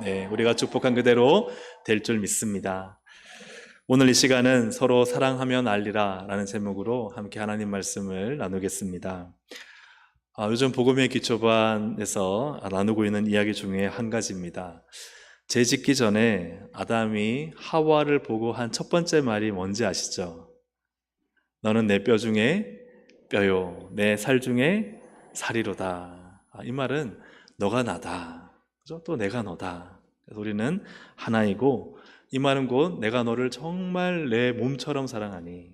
네, 우리가 축복한 그대로 될 줄 믿습니다. 오늘 이 시간은 서로 사랑하면 알리라 라는 제목으로 함께 하나님 말씀을 나누겠습니다. 요즘 복음의 기초반에서 나누고 있는 이야기 중에 한 가지입니다. 죄 짓기 전에 아담이 하와를 보고 한 첫 번째 말이 뭔지 아시죠? 너는 내 뼈 중에 뼈요, 내 살 중에 살이로다. 이 말은 너가 나다. 그죠? 또 내가 너다. 그래서 우리는 하나이고, 이 말은 곧 내가 너를 정말 내 몸처럼 사랑하니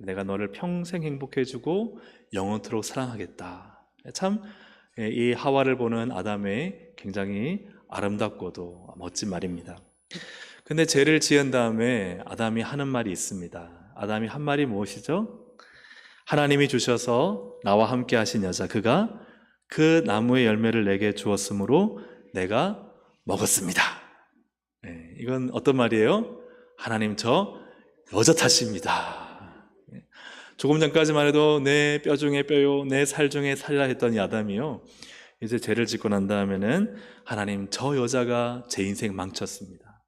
내가 너를 평생 행복해주고 영원토록 사랑하겠다. 참 이 하와를 보는 아담의 굉장히 아름답고도 멋진 말입니다. 근데 죄를 지은 다음에 아담이 하는 말이 있습니다. 아담이 한 말이 무엇이죠? 하나님이 주셔서 나와 함께 하신 여자, 그가 그 나무의 열매를 내게 주었으므로 내가 먹었습니다. 네, 이건 어떤 말이에요? 하나님 저 여자 탓입니다. 조금 전까지만 해도 내 뼈 중에 뼈요, 내 살 중에 살이라 했던 이 아담이요, 이제 죄를 짓고 난 다음에는 하나님 저 여자가 제 인생 망쳤습니다.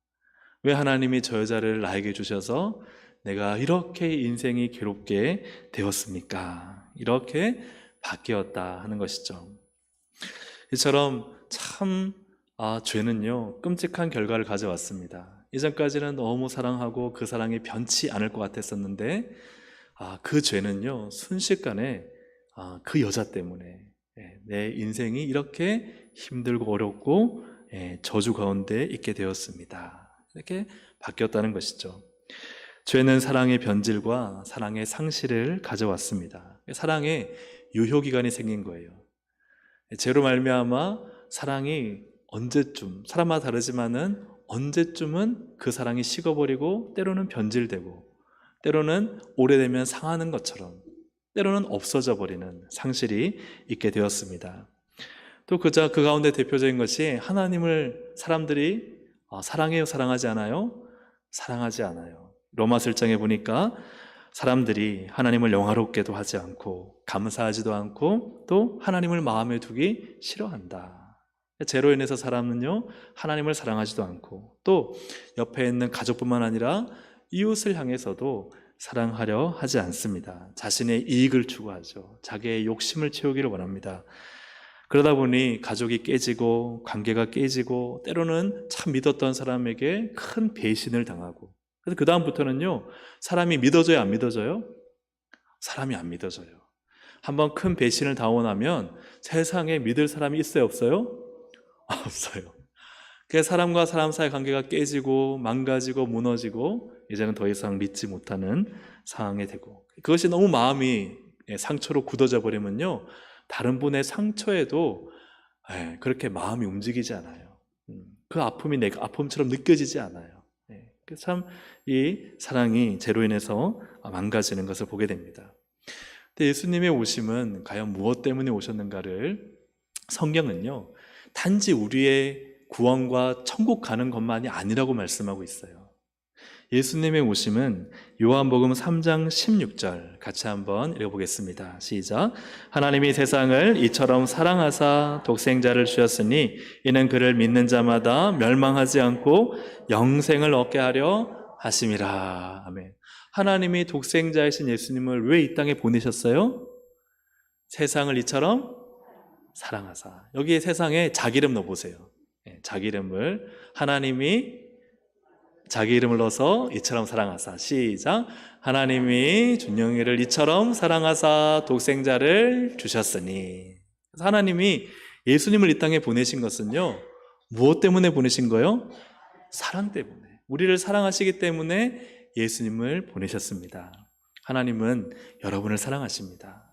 왜 하나님이 저 여자를 나에게 주셔서 내가 이렇게 인생이 괴롭게 되었습니까? 이렇게 바뀌었다 하는 것이죠. 이처럼 참 죄는요 끔찍한 결과를 가져왔습니다. 이전까지는 너무 사랑하고 그 사랑이 변치 않을 것 같았었는데 그 죄는요 순식간에 그 여자 때문에 내 인생이 이렇게 힘들고 어렵고 저주 가운데 있게 되었습니다. 이렇게 바뀌었다는 것이죠. 죄는 사랑의 변질과 사랑의 상실을 가져왔습니다. 사랑의 유효기간이 생긴 거예요. 죄로 말미암아 사랑이 언제쯤, 사람마다 다르지만은 언제쯤은 그 사랑이 식어버리고 때로는 변질되고 때로는 오래되면 상하는 것처럼 때로는 없어져 버리는 상실이 있게 되었습니다. 또 그 가운데 대표적인 것이 하나님을 사람들이 사랑해요, 사랑하지 않아요? 사랑하지 않아요. 로마서 1장에 보니까 사람들이 하나님을 영화롭게도 하지 않고 감사하지도 않고 또 하나님을 마음에 두기 싫어한다. 죄로 인해서 사람은요 하나님을 사랑하지도 않고 또 옆에 있는 가족뿐만 아니라 이웃을 향해서도 사랑하려 하지 않습니다. 자신의 이익을 추구하죠. 자기의 욕심을 채우기를 원합니다. 그러다 보니 가족이 깨지고 관계가 깨지고 때로는 참 믿었던 사람에게 큰 배신을 당하고, 그래서 그 다음부터는요 사람이 믿어져요, 안 믿어져요? 사람이 안 믿어져요. 한번 큰 배신을 당하고 나면 세상에 믿을 사람이 있어요, 없어요? 없어요. 그 사람과 사람 사이 관계가 깨지고 망가지고 무너지고 이제는 더 이상 믿지 못하는 상황이 되고, 그것이 너무 마음이 상처로 굳어져 버리면요 다른 분의 상처에도 그렇게 마음이 움직이지 않아요. 그 아픔이 내 아픔처럼 느껴지지 않아요. 참 이 사랑이 죄로 인해서 망가지는 것을 보게 됩니다. 근데 예수님의 오심은 과연 무엇 때문에 오셨는가를 성경은요 단지 우리의 구원과 천국 가는 것만이 아니라고 말씀하고 있어요. 예수님의 오심은 요한복음 3장 16절 같이 한번 읽어보겠습니다. 시작. 하나님이 세상을 이처럼 사랑하사 독생자를 주셨으니 이는 그를 믿는 자마다 멸망하지 않고 영생을 얻게 하려 하심이라. 아멘. 하나님이 독생자이신 예수님을 왜 이 땅에 보내셨어요? 세상을 이처럼 사랑하사. 여기에 세상에 자기 이름 넣어보세요. 자기 이름을, 하나님이 자기 이름을 넣어서 이처럼 사랑하사. 시작. 하나님이 준영이를 이처럼 사랑하사 독생자를 주셨으니. 하나님이 예수님을 이 땅에 보내신 것은요 무엇 때문에 보내신 거예요? 사랑 때문에. 우리를 사랑하시기 때문에 예수님을 보내셨습니다. 하나님은 여러분을 사랑하십니다.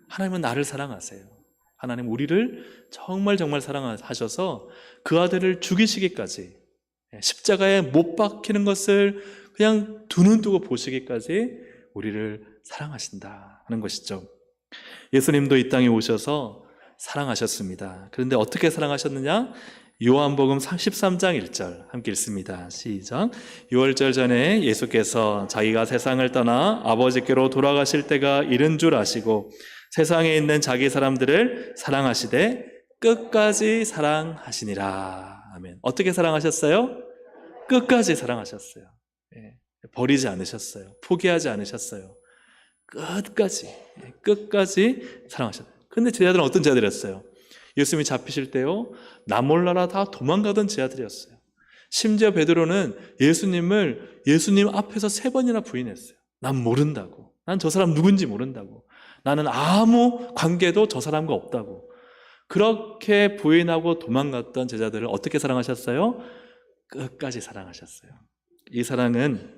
하나님은 나를 사랑하세요. 하나님 우리를 정말 사랑하셔서 그 아들을 죽이시기까지, 십자가에 못 박히는 것을 그냥 두 눈 뜨고 보시기까지 우리를 사랑하신다 하는 것이죠. 예수님도 이 땅에 오셔서 사랑하셨습니다. 그런데 어떻게 사랑하셨느냐? 요한복음 13장 1절 함께 읽습니다. 시작. 6월절 전에 예수께서 자기가 세상을 떠나 아버지께로 돌아가실 때가 이른 줄 아시고 세상에 있는 자기 사람들을 사랑하시되 끝까지 사랑하시니라. 아멘. 어떻게 사랑하셨어요? 끝까지 사랑하셨어요. 예, 버리지 않으셨어요. 포기하지 않으셨어요. 끝까지 사랑하셨어요. 근데 제자들은 어떤 제자들이었어요? 예수님이 잡히실 때요, 나 몰라라 다 도망가던 제자들이었어요. 심지어 베드로는 예수님 앞에서 3번이나 부인했어요. 난 모른다고. 난 저 사람 누군지 모른다고. 나는 아무 관계도 저 사람과 없다고. 그렇게 부인하고 도망갔던 제자들을 어떻게 사랑하셨어요? 끝까지 사랑하셨어요. 이 사랑은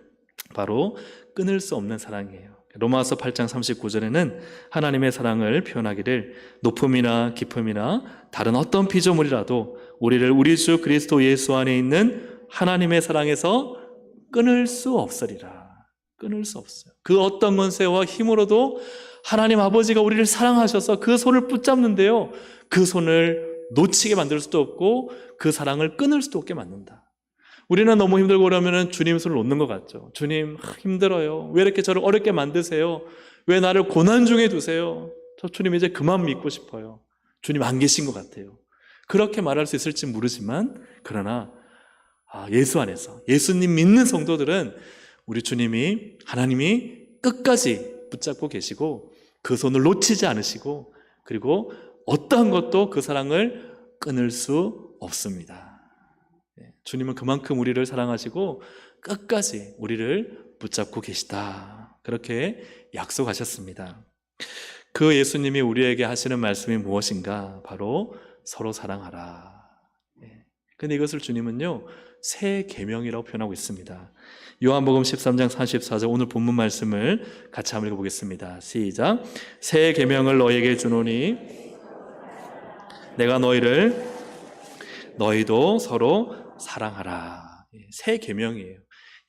바로 끊을 수 없는 사랑이에요. 로마서 8장 39절에는 하나님의 사랑을 표현하기를 높음이나 깊음이나 다른 어떤 피조물이라도 우리를 우리 주 그리스도 예수 안에 있는 하나님의 사랑에서 끊을 수 없으리라. 끊을 수 없어요. 그 어떤 권세와 힘으로도 하나님 아버지가 우리를 사랑하셔서 그 손을 붙잡는데요, 그 손을 놓치게 만들 수도 없고 그 사랑을 끊을 수도 없게 만든다. 우리는 너무 힘들고 그러면 주님 손을 놓는 것 같죠. 주님 힘들어요. 왜 이렇게 저를 어렵게 만드세요? 왜 나를 고난 중에 두세요? 저 주님 이제 그만 믿고 싶어요. 주님 안 계신 것 같아요. 그렇게 말할 수 있을지 모르지만, 그러나 예수 안에서 예수님 믿는 성도들은 우리 주님이, 하나님이 끝까지 붙잡고 계시고 그 손을 놓치지 않으시고, 그리고 어떠한 것도 그 사랑을 끊을 수 없습니다. 주님은 그만큼 우리를 사랑하시고 끝까지 우리를 붙잡고 계시다, 그렇게 약속하셨습니다. 그 예수님이 우리에게 하시는 말씀이 무엇인가? 바로 서로 사랑하라. 근데 이것을 주님은요, 새 계명이라고 표현하고 있습니다. 요한복음 13장 44절, 오늘 본문 말씀을 같이 한번 읽어보겠습니다. 시작. 새 계명을 너희에게 주노니 내가 너희도 서로 사랑하라. 새 계명이에요.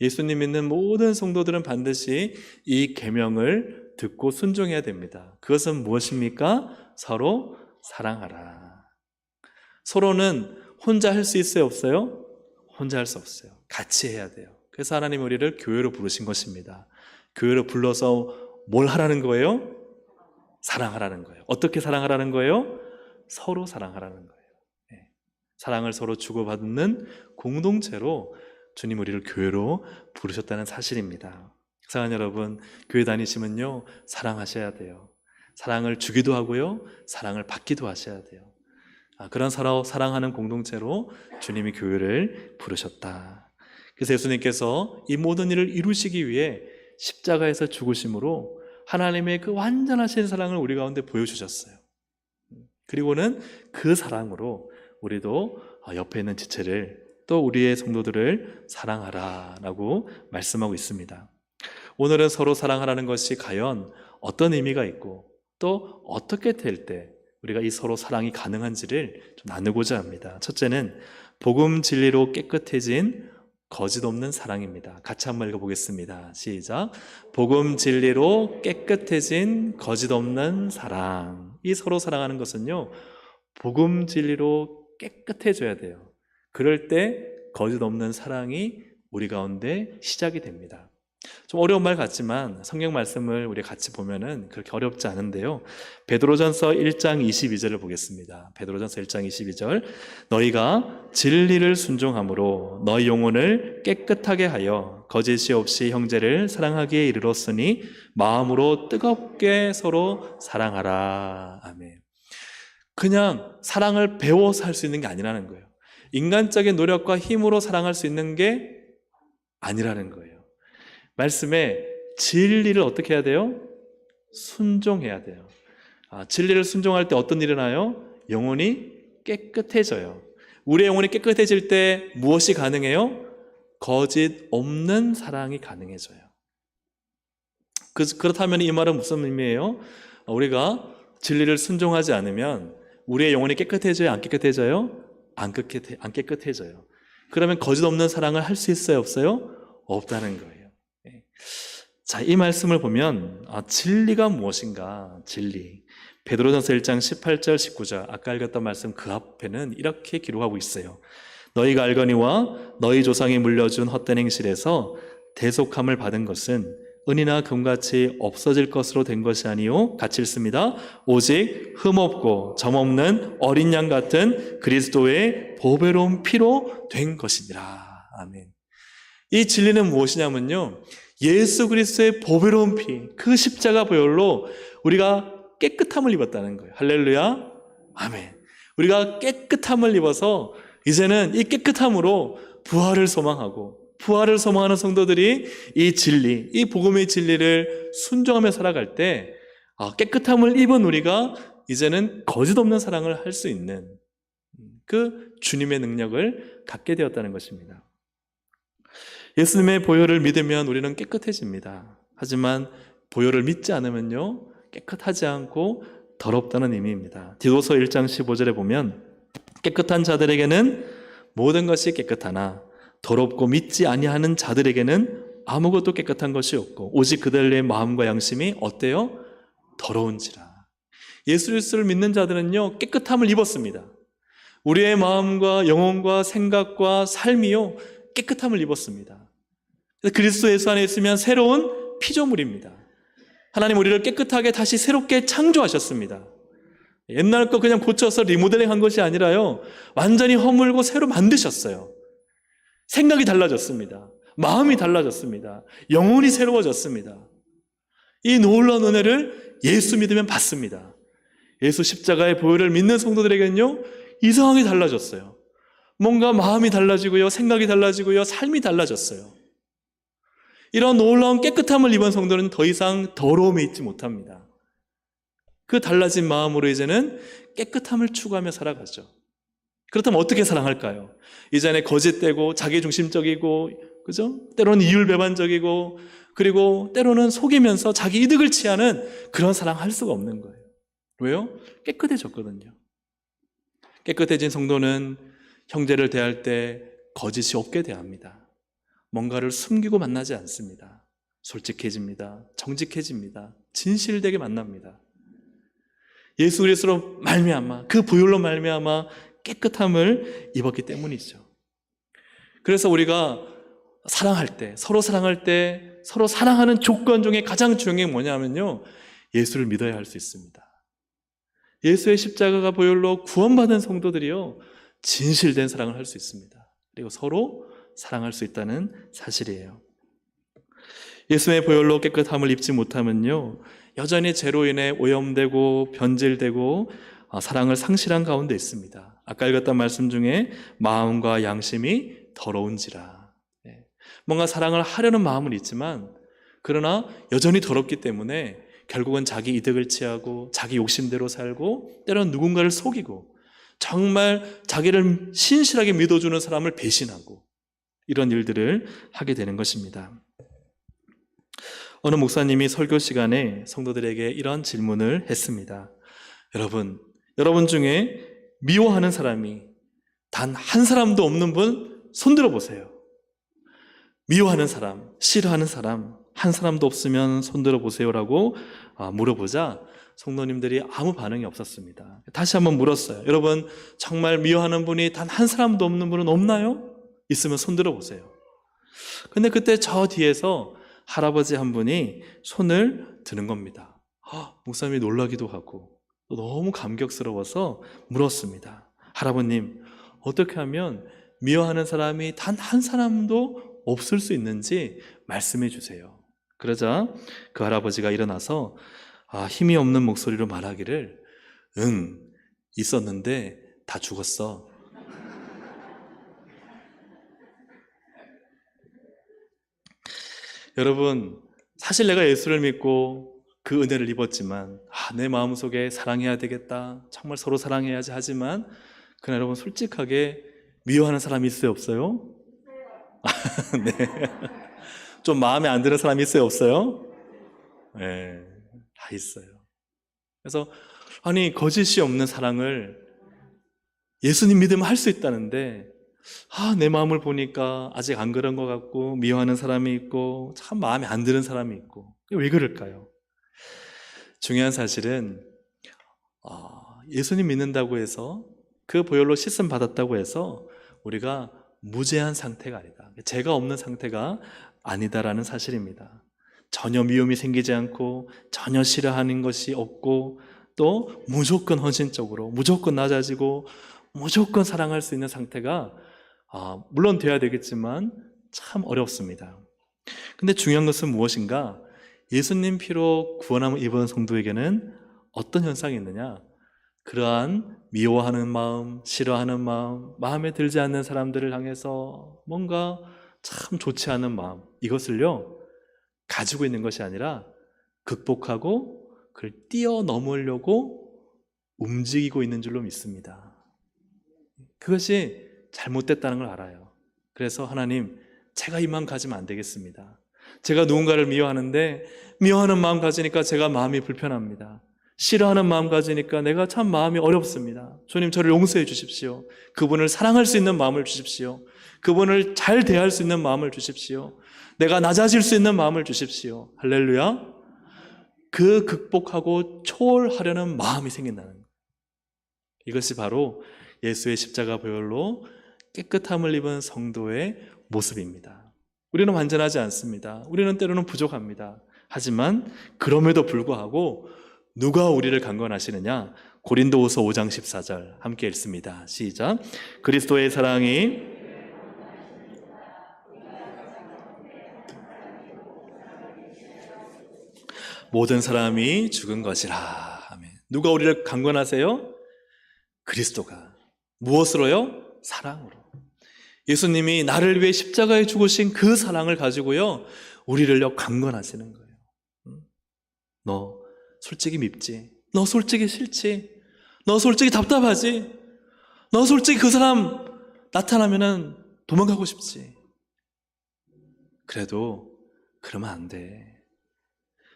예수님 믿는 모든 성도들은 반드시 이 계명을 듣고 순종해야 됩니다. 그것은 무엇입니까? 서로 사랑하라. 서로는 혼자 할 수 있어요, 없어요? 혼자 할 수 없어요. 같이 해야 돼요. 그래서 하나님 우리를 교회로 부르신 것입니다. 교회로 불러서 뭘 하라는 거예요? 사랑하라는 거예요. 어떻게 사랑하라는 거예요? 서로 사랑하라는 거예요. 사랑을 서로 주고받는 공동체로 주님 우리를 교회로 부르셨다는 사실입니다. 사랑하는 여러분, 교회 다니시면요, 사랑하셔야 돼요. 사랑을 주기도 하고요, 사랑을 받기도 하셔야 돼요. 그런 서로 사랑하는 공동체로 주님이 교회를 부르셨다. 그래서 예수님께서 이 모든 일을 이루시기 위해 십자가에서 죽으심으로 하나님의 그 완전하신 사랑을 우리 가운데 보여주셨어요. 그리고는 그 사랑으로 우리도 옆에 있는 지체를, 또 우리의 성도들을 사랑하라 라고 말씀하고 있습니다. 오늘은 서로 사랑하라는 것이 과연 어떤 의미가 있고 또 어떻게 될 때 우리가 이 서로 사랑이 가능한지를 좀 나누고자 합니다. 첫째는 복음 진리로 깨끗해진 거짓 없는 사랑입니다. 같이 한번 읽어보겠습니다. 시작. 복음 진리로 깨끗해진 거짓 없는 사랑. 이 서로 사랑하는 것은요, 복음 진리로 깨끗해져야 돼요. 그럴 때 거짓 없는 사랑이 우리 가운데 시작이 됩니다. 좀 어려운 말 같지만 성경 말씀을 우리 같이 보면은 그렇게 어렵지 않은데요. 베드로전서 1장 22절을 보겠습니다. 베드로전서 1장 22절. 너희가 진리를 순종함으로 너희 영혼을 깨끗하게 하여 거짓이 없이 형제를 사랑하기에 이르렀으니 마음으로 뜨겁게 서로 사랑하라. 아멘. 그냥 사랑을 배워서 할 수 있는 게 아니라는 거예요. 인간적인 노력과 힘으로 사랑할 수 있는 게 아니라는 거예요. 말씀에 진리를 어떻게 해야 돼요? 순종해야 돼요. 진리를 순종할 때 어떤 일이 나요? 영혼이 깨끗해져요. 우리의 영혼이 깨끗해질 때 무엇이 가능해요? 거짓 없는 사랑이 가능해져요. 그렇다면 이 말은 무슨 의미예요? 우리가 진리를 순종하지 않으면 우리의 영혼이 깨끗해져요? 안 깨끗해져요? 안 깨끗해져요. 그러면 거짓 없는 사랑을 할 수 있어요? 없어요? 없다는 거예요. 자, 이 말씀을 보면 진리가 무엇인가? 진리. 베드로전서 1장 18절 19절, 아까 읽었던 말씀 그 앞에는 이렇게 기록하고 있어요. 너희가 알거니와 너희 조상이 물려준 헛된 행실에서 대속함을 받은 것은 은이나 금같이 없어질 것으로 된 것이 아니요 같이 읽습니다. 오직 흠없고 점없는 어린 양 같은 그리스도의 보배로운 피로 된 것이니라. 아멘. 이 진리는 무엇이냐면요, 예수 그리스도의 보배로운 피, 그 십자가 보혈로 우리가 깨끗함을 입었다는 거예요. 할렐루야. 아멘. 우리가 깨끗함을 입어서 이제는 이 깨끗함으로 부활을 소망하고, 부활을 소망하는 성도들이 이 진리, 이 복음의 진리를 순종하며 살아갈 때 깨끗함을 입은 우리가 이제는 거짓 없는 사랑을 할 수 있는 그 주님의 능력을 갖게 되었다는 것입니다. 예수님의 보혈을 믿으면 우리는 깨끗해집니다. 하지만 보혈을 믿지 않으면요, 깨끗하지 않고 더럽다는 의미입니다. 디도서 1장 15절에 보면 깨끗한 자들에게는 모든 것이 깨끗하나 더럽고 믿지 아니하는 자들에게는 아무것도 깨끗한 것이 없고 오직 그들의 마음과 양심이 어때요? 더러운지라. 예수 그리스도를 믿는 자들은요, 깨끗함을 입었습니다. 우리의 마음과 영혼과 생각과 삶이요, 깨끗함을 입었습니다. 그리스도 예수 안에 있으면 새로운 피조물입니다. 하나님 우리를 깨끗하게 다시 새롭게 창조하셨습니다. 옛날 거 그냥 고쳐서 리모델링 한 것이 아니라요, 완전히 허물고 새로 만드셨어요. 생각이 달라졌습니다. 마음이 달라졌습니다. 영혼이 새로워졌습니다. 이 놀라운 은혜를 예수 믿으면 받습니다. 예수 십자가의 보혈을 믿는 성도들에게는요, 이상하게 달라졌어요. 뭔가 마음이 달라지고요, 생각이 달라지고요, 삶이 달라졌어요. 이런 놀라운 깨끗함을 입은 성도는 더 이상 더러움에 있지 못합니다. 그 달라진 마음으로 이제는 깨끗함을 추구하며 살아가죠. 그렇다면 어떻게 사랑할까요? 이전에 거짓되고 자기중심적이고, 그죠? 때로는 이율배반적이고, 그리고 때로는 속이면서 자기 이득을 취하는 그런 사랑할 수가 없는 거예요. 왜요? 깨끗해졌거든요. 깨끗해진 성도는 형제를 대할 때 거짓이 없게 대합니다. 뭔가를 숨기고 만나지 않습니다. 솔직해집니다. 정직해집니다. 진실되게 만납니다. 예수 그리스도로 말미암아, 그 보혈로 말미암아 깨끗함을 입었기 때문이죠. 그래서 우리가 사랑할 때, 서로 사랑하는 조건 중에 가장 중요한 게 뭐냐면요, 예수를 믿어야 할 수 있습니다. 예수의 십자가가 보혈로 구원받은 성도들이요, 진실된 사랑을 할 수 있습니다. 그리고 서로 사랑할 수 있다는 사실이에요. 예수의 보혈로 깨끗함을 입지 못하면요, 여전히 죄로 인해 오염되고 변질되고 사랑을 상실한 가운데 있습니다. 아까 읽었던 말씀 중에 마음과 양심이 더러운지라. 뭔가 사랑을 하려는 마음은 있지만 그러나 여전히 더럽기 때문에 결국은 자기 이득을 취하고 자기 욕심대로 살고 때로는 누군가를 속이고 정말 자기를 신실하게 믿어주는 사람을 배신하고 이런 일들을 하게 되는 것입니다. 어느 목사님이 설교 시간에 성도들에게 이런 질문을 했습니다. 여러분 중에 미워하는 사람이 단 한 사람도 없는 분 손들어 보세요. 미워하는 사람, 싫어하는 사람 한 사람도 없으면 손들어 보세요라고 물어보자 성도님들이 아무 반응이 없었습니다. 다시 한번 물었어요. 여러분, 정말 미워하는 분이 단 한 사람도 없는 분은 없나요? 있으면 손들어 보세요. 근데 그때 저 뒤에서 할아버지 한 분이 손을 드는 겁니다. 목사님이 놀라기도 하고 너무 감격스러워서 물었습니다. 할아버님, 어떻게 하면 미워하는 사람이 단 한 사람도 없을 수 있는지 말씀해 주세요. 그러자 그 할아버지가 일어나서 힘이 없는 목소리로 말하기를, 있었는데 다 죽었어. 여러분, 사실 내가 예수를 믿고 그 은혜를 입었지만 내 마음속에 사랑해야 되겠다, 정말 서로 사랑해야지 하지만 그러나 여러분, 솔직하게 미워하는 사람이 있어요, 없어요? 네. 좀 마음에 안 드는 사람이 있어요, 없어요? 네, 다 있어요. 그래서 거짓이 없는 사랑을 예수님 믿으면 할 수 있다는데 내 마음을 보니까 아직 안 그런 것 같고 미워하는 사람이 있고 참 마음에 안 드는 사람이 있고, 왜 그럴까요? 중요한 사실은 예수님 믿는다고 해서 그 보혈로 씻음 받았다고 해서 우리가 무죄한 상태가 아니다, 죄가 없는 상태가 아니다라는 사실입니다. 전혀 미움이 생기지 않고 전혀 싫어하는 것이 없고 또 무조건 헌신적으로 무조건 낮아지고 무조건 사랑할 수 있는 상태가 물론 돼야 되겠지만 참 어렵습니다. 근데 중요한 것은 무엇인가? 예수님 피로 구원함을 입은 성도에게는 어떤 현상이 있느냐? 그러한 미워하는 마음, 싫어하는 마음, 마음에 들지 않는 사람들을 향해서 뭔가 참 좋지 않은 마음, 이것을요 가지고 있는 것이 아니라 극복하고 그걸 뛰어넘으려고 움직이고 있는 줄로 믿습니다. 그것이 잘못됐다는 걸 알아요. 그래서 하나님, 제가 이 마음 가지면 안 되겠습니다. 제가 누군가를 미워하는데 미워하는 마음 가지니까 제가 마음이 불편합니다. 싫어하는 마음 가지니까 내가 참 마음이 어렵습니다. 주님, 저를 용서해 주십시오. 그분을 사랑할 수 있는 마음을 주십시오. 그분을 잘 대할 수 있는 마음을 주십시오. 내가 낮아질 수 있는 마음을 주십시오. 할렐루야. 그 극복하고 초월하려는 마음이 생긴다는 거예요. 이것이 바로 예수의 십자가 보혈로 깨끗함을 입은 성도의 모습입니다. 우리는 완전하지 않습니다. 우리는 때로는 부족합니다. 하지만 그럼에도 불구하고 누가 우리를 강권하시느냐? 고린도후서 5장 14절 함께 읽습니다. 시작. 그리스도의 사랑이 모든 사람이 죽은 것이라. 아멘. 누가 우리를 강권하세요? 그리스도가. 무엇으로요? 사랑으로. 예수님이 나를 위해 십자가에 죽으신 그 사랑을 가지고요 우리를요 강권하시는 거예요. 너 솔직히 밉지? 너 솔직히 싫지? 너 솔직히 답답하지? 너 솔직히 그 사람 나타나면은 도망가고 싶지? 그래도 그러면 안 돼.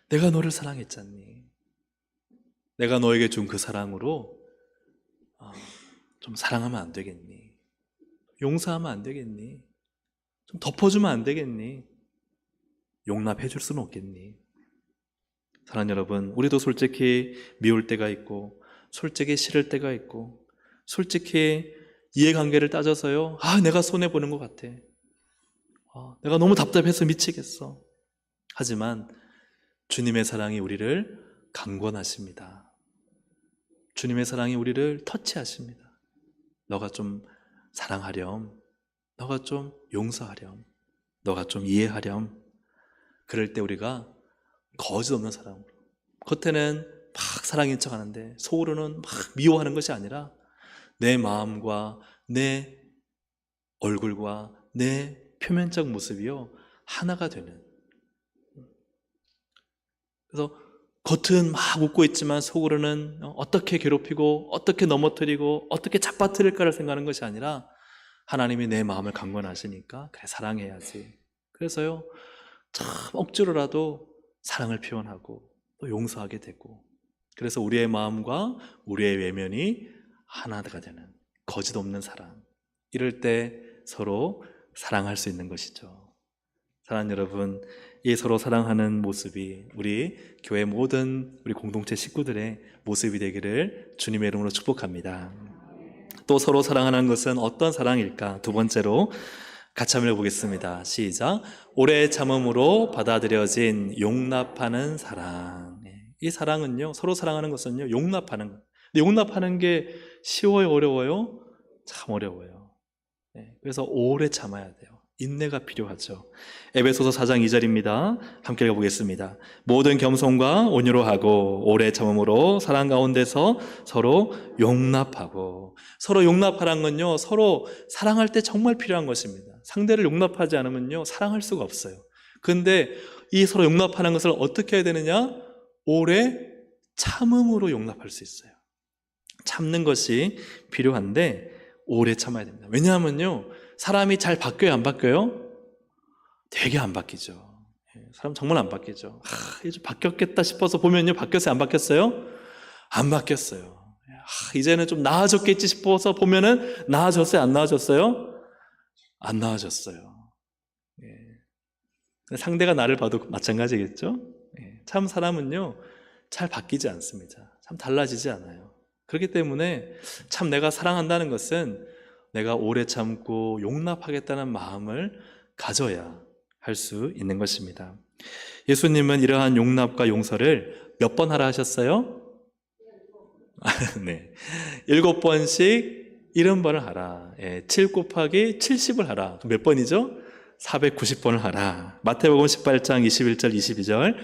내가 너를 사랑했잖니. 내가 너에게 준 그 사랑으로 좀 사랑하면 안 되겠니? 용서하면 안 되겠니? 좀 덮어주면 안 되겠니? 용납해 줄 수는 없겠니? 사랑하는 여러분, 우리도 솔직히 미울 때가 있고 솔직히 싫을 때가 있고 솔직히 이해관계를 따져서요 내가 손해보는 것 같아. 내가 너무 답답해서 미치겠어. 하지만 주님의 사랑이 우리를 강권하십니다. 주님의 사랑이 우리를 터치하십니다. 너가 좀 사랑하렴, 너가 좀 용서하렴, 너가 좀 이해하렴. 그럴 때 우리가 거짓 없는 사랑으로, 겉에는 막 사랑인 척 하는데 속으로는 막 미워하는 것이 아니라 내 마음과 내 얼굴과 내 표면적 모습이요 하나가 되는. 그래서 겉은 막 웃고 있지만 속으로는 어떻게 괴롭히고 어떻게 넘어뜨리고 어떻게 잡아뜨릴까를 생각하는 것이 아니라 하나님이 내 마음을 강권하시니까 그래 사랑해야지. 그래서요 참 억지로라도 사랑을 표현하고 또 용서하게 되고, 그래서 우리의 마음과 우리의 외면이 하나가 되는 거짓 없는 사랑. 이럴 때 서로 사랑할 수 있는 것이죠. 사랑하는 여러분, 이 서로 사랑하는 모습이 우리 교회 모든 우리 공동체 식구들의 모습이 되기를 주님의 이름으로 축복합니다. 또 서로 사랑하는 것은 어떤 사랑일까? 두 번째로 같이 한번 해보겠습니다. 시작. 오래 참음으로 받아들여진 용납하는 사랑. 이 사랑은요, 서로 사랑하는 것은요 용납하는 것. 근데 용납하는 게 쉬워요, 어려워요? 참 어려워요. 그래서 오래 참아야 돼요. 인내가 필요하죠. 에베소서 4장 2절입니다. 함께 읽어보겠습니다. 모든 겸손과 온유로 하고 오래 참음으로 사랑 가운데서 서로 용납하고. 서로 용납하라는 건요 서로 사랑할 때 정말 필요한 것입니다. 상대를 용납하지 않으면요 사랑할 수가 없어요. 그런데 이 서로 용납하는 것을 어떻게 해야 되느냐? 오래 참음으로 용납할 수 있어요. 참는 것이 필요한데 오래 참아야 됩니다. 왜냐하면요 사람이 잘 바뀌어요, 안 바뀌어요? 되게 안 바뀌죠. 사람 정말 안 바뀌죠. 이제 바뀌었겠다 싶어서 보면요 바뀌었어요, 안 바뀌었어요? 안 바뀌었어요. 이제는 좀 나아졌겠지 싶어서 보면은 나아졌어요, 안 나아졌어요? 안 나아졌어요. 상대가 나를 봐도 마찬가지겠죠? 참 사람은요 잘 바뀌지 않습니다. 참 달라지지 않아요. 그렇기 때문에 참 내가 사랑한다는 것은 내가 오래 참고 용납하겠다는 마음을 가져야 할 수 있는 것입니다. 예수님은 이러한 용납과 용서를 몇 번 하라 하셨어요? 네. 7번씩 70번을 하라. 7 곱하기 70을 하라. 몇 번이죠? 490번을 하라. 마태복음 18장 21절 22절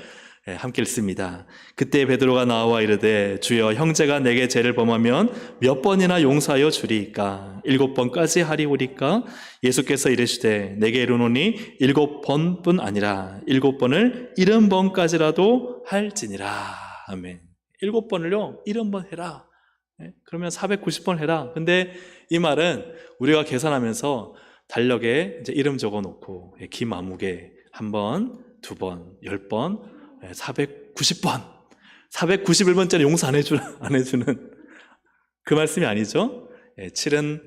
함께 읽습니다. 그때 베드로가 나와 이르되 주여 형제가 내게 죄를 범하면 몇 번이나 용서하여 주리이까? 7번까지 하리오리까? 예수께서 이르시되 내게 이르노니 7번뿐 아니라 7번을 70번까지라도 할지니라. 아멘. 7번을요 70번 해라. 그러면 490번 해라. 근데 이 말은 우리가 계산하면서 달력에 이제 이름 적어 놓고 김아무개 1번, 2번, 10번, 490번, 491번째는 용서 안 해주는 그 말씀이 아니죠. 7은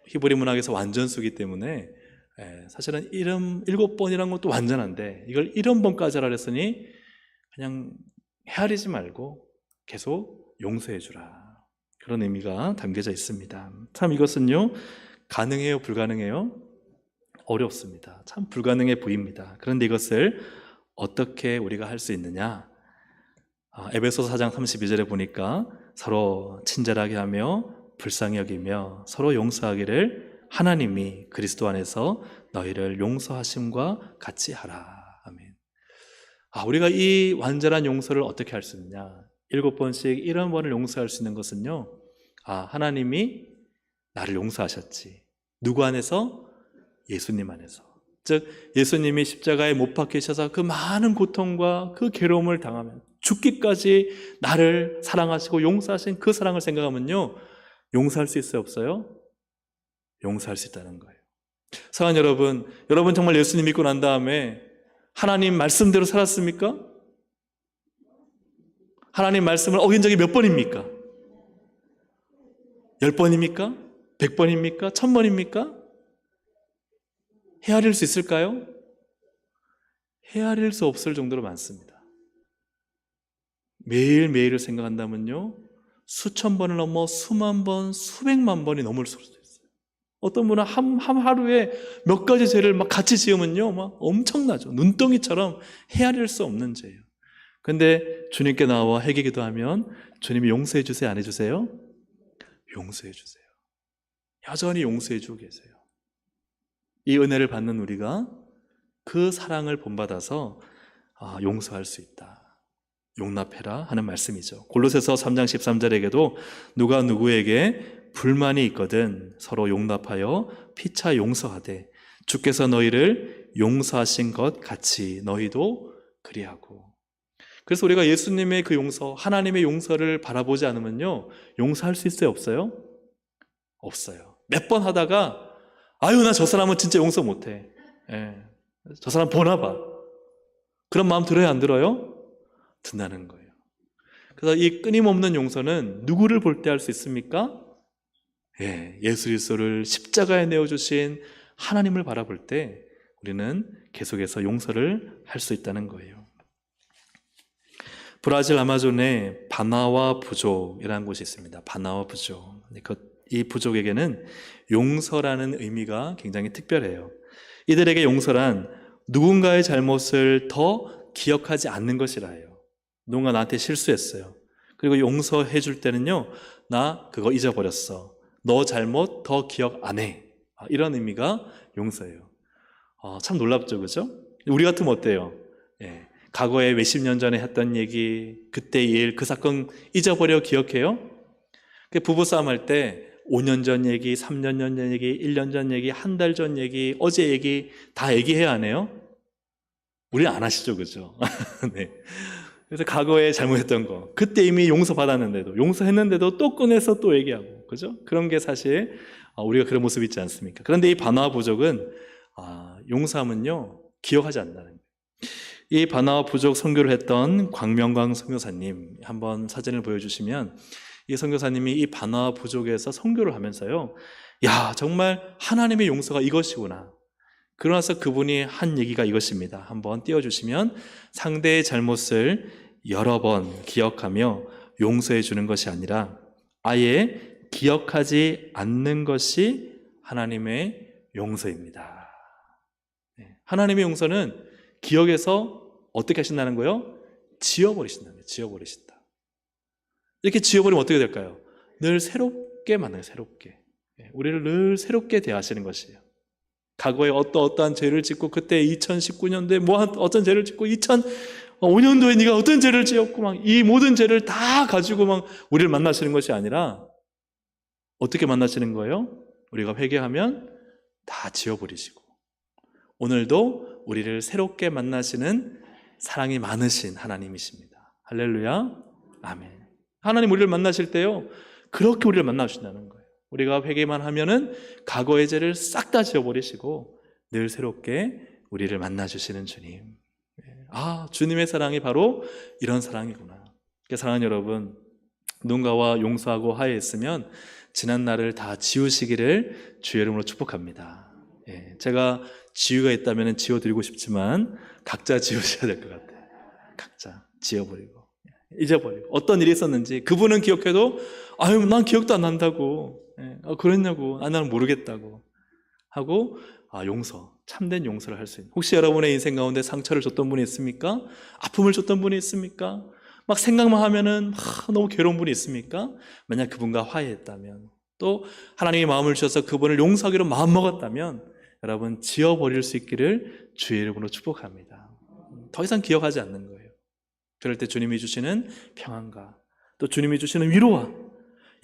히브리 문학에서 완전수기 때문에 사실은 7번이란 것도 완전한데 이걸 70번까지 하라 그랬으니 그냥 헤아리지 말고 계속 용서해 주라. 그런 의미가 담겨져 있습니다. 참 이것은요, 가능해요, 불가능해요? 어렵습니다. 참 불가능해 보입니다. 그런데 이것을 어떻게 우리가 할 수 있느냐? 에베소서 4장 32절에 보니까 서로 친절하게 하며 불쌍히 여기며 서로 용서하기를 하나님이 그리스도 안에서 너희를 용서하심과 같이 하라. 아멘. 우리가 이 완전한 용서를 어떻게 할 수 있느냐? 7번씩 70번을 용서할 수 있는 것은요, 하나님이 나를 용서하셨지. 누구 안에서? 예수님 안에서. 즉 예수님이 십자가에 못 박히셔서 그 많은 고통과 그 괴로움을 당하면 죽기까지 나를 사랑하시고 용서하신 그 사랑을 생각하면요, 용서할 수 있어요, 없어요? 용서할 수 있다는 거예요. 사랑하는 여러분 정말 예수님 믿고 난 다음에 하나님 말씀대로 살았습니까? 하나님 말씀을 어긴 적이 몇 번입니까? 10번입니까? 100번입니까? 1000번입니까? 헤아릴 수 있을까요? 헤아릴 수 없을 정도로 많습니다. 매일매일을 생각한다면요, 수천 번을 넘어 수만 번, 수백만 번이 넘을 수도 있어요. 어떤 분은 한 하루에 몇 가지 죄를 막 같이 지으면요, 막 엄청나죠. 눈덩이처럼 헤아릴 수 없는 죄예요. 근데 주님께 나와 회개 기도하면 주님이 용서해 주세요, 안 해주세요? 용서해 주세요. 여전히 용서해 주고 계세요. 이 은혜를 받는 우리가 그 사랑을 본받아서 용서할 수 있다. 용납해라 하는 말씀이죠. 골로새서 3장 13절에게도 누가 누구에게 불만이 있거든 서로 용납하여 피차 용서하되 주께서 너희를 용서하신 것 같이 너희도 그리하고. 그래서 우리가 예수님의 그 용서, 하나님의 용서를 바라보지 않으면요, 용서할 수 있어요, 없어요? 없어요. 몇 번 하다가 나 저 사람은 진짜 용서 못해. 저 사람 보나 봐. 그런 마음 들어요, 안 들어요? 든다는 거예요. 그래서 이 끊임없는 용서는 누구를 볼 때 할 수 있습니까? 예수 그리스도를 십자가에 내어주신 하나님을 바라볼 때 우리는 계속해서 용서를 할 수 있다는 거예요. 브라질 아마존에 바나와 부족이라는 곳이 있습니다. 바나와 부족. 이 부족에게는 용서라는 의미가 굉장히 특별해요. 이들에게 용서란 누군가의 잘못을 더 기억하지 않는 것이라 해요. 누군가 나한테 실수했어요. 그리고 용서해 줄 때는요, 나 그거 잊어버렸어. 너 잘못 더 기억 안 해. 이런 의미가 용서예요. 참 놀랍죠, 그죠? 우리 같으면 어때요? 과거에 몇십 년 전에 했던 얘기, 그때 일, 그 사건 잊어버려 기억해요? 부부싸움 할 때 5년 전 얘기, 3년 전 얘기, 1년 전 얘기, 한 달 전 얘기, 어제 얘기 다 얘기해야 하네요? 우리는 안 하시죠, 그죠? 네. 그래서 과거에 잘못했던 거, 그때 이미 용서받았는데도, 용서했는데도 또 꺼내서 또 얘기하고, 그죠? 그런 게 사실 우리가 그런 모습이 있지 않습니까? 그런데 이 바나와 부족은 용서하면요, 기억하지 않는다는 거예요. 이 바나와 부족 선교를 했던 광명광 선교사님 한번 사진을 보여주시면, 이 선교사님이 이 바나와 부족에서 선교를 하면서요, 정말 하나님의 용서가 이것이구나. 그러나서 그분이 한 얘기가 이것입니다. 한번 띄워주시면, 상대의 잘못을 여러 번 기억하며 용서해 주는 것이 아니라 아예 기억하지 않는 것이 하나님의 용서입니다. 하나님의 용서는 기억에서 어떻게 하신다는 거예요? 지워버리신다는 거예요. 지워버리신다. 이렇게 지워버리면 어떻게 될까요? 늘 새롭게 만나요. 새롭게. 우리를 늘 새롭게 대하시는 것이에요. 과거에 어떠한 죄를 짓고 그때 2019년도에 어떤 죄를 짓고 2005년도에 네가 어떤 죄를 지었고 막 이 모든 죄를 다 가지고 막 우리를 만나시는 것이 아니라 어떻게 만나시는 거예요? 우리가 회개하면 다 지워버리시고 오늘도 우리를 새롭게 만나시는 사랑이 많으신 하나님이십니다. 할렐루야. 아멘. 하나님 우리를 만나실 때요 그렇게 우리를 만나주신다는 거예요. 우리가 회개만 하면은 과거의 죄를 싹 다 지워버리시고 늘 새롭게 우리를 만나주시는 주님. 아, 주님의 사랑이 바로 이런 사랑이구나. 사랑하는 여러분, 누군가와 용서하고 화해했으면 지난 날을 다 지우시기를 주의 이름으로 축복합니다. 제가 지우가 있다면 지워드리고 싶지만 각자 지우셔야 될 것 같아요. 각자 지워버리고 잊어버리고 어떤 일이 있었는지 그분은 기억해도 아유 난 기억도 안 난다고 그랬냐고 나는 모르겠다고 하고 참된 용서를 할 수 있는 혹시 여러분의 인생 가운데 상처를 줬던 분이 있습니까? 아픔을 줬던 분이 있습니까? 막 생각만 하면은 너무 괴로운 분이 있습니까? 만약 그분과 화해했다면 또 하나님의 마음을 주셔서 그분을 용서하기로 마음먹었다면 여러분 지워버릴 수 있기를 주의 이름으로 축복합니다. 더 이상 기억하지 않는 거예요. 그럴 때 주님이 주시는 평안과 또 주님이 주시는 위로와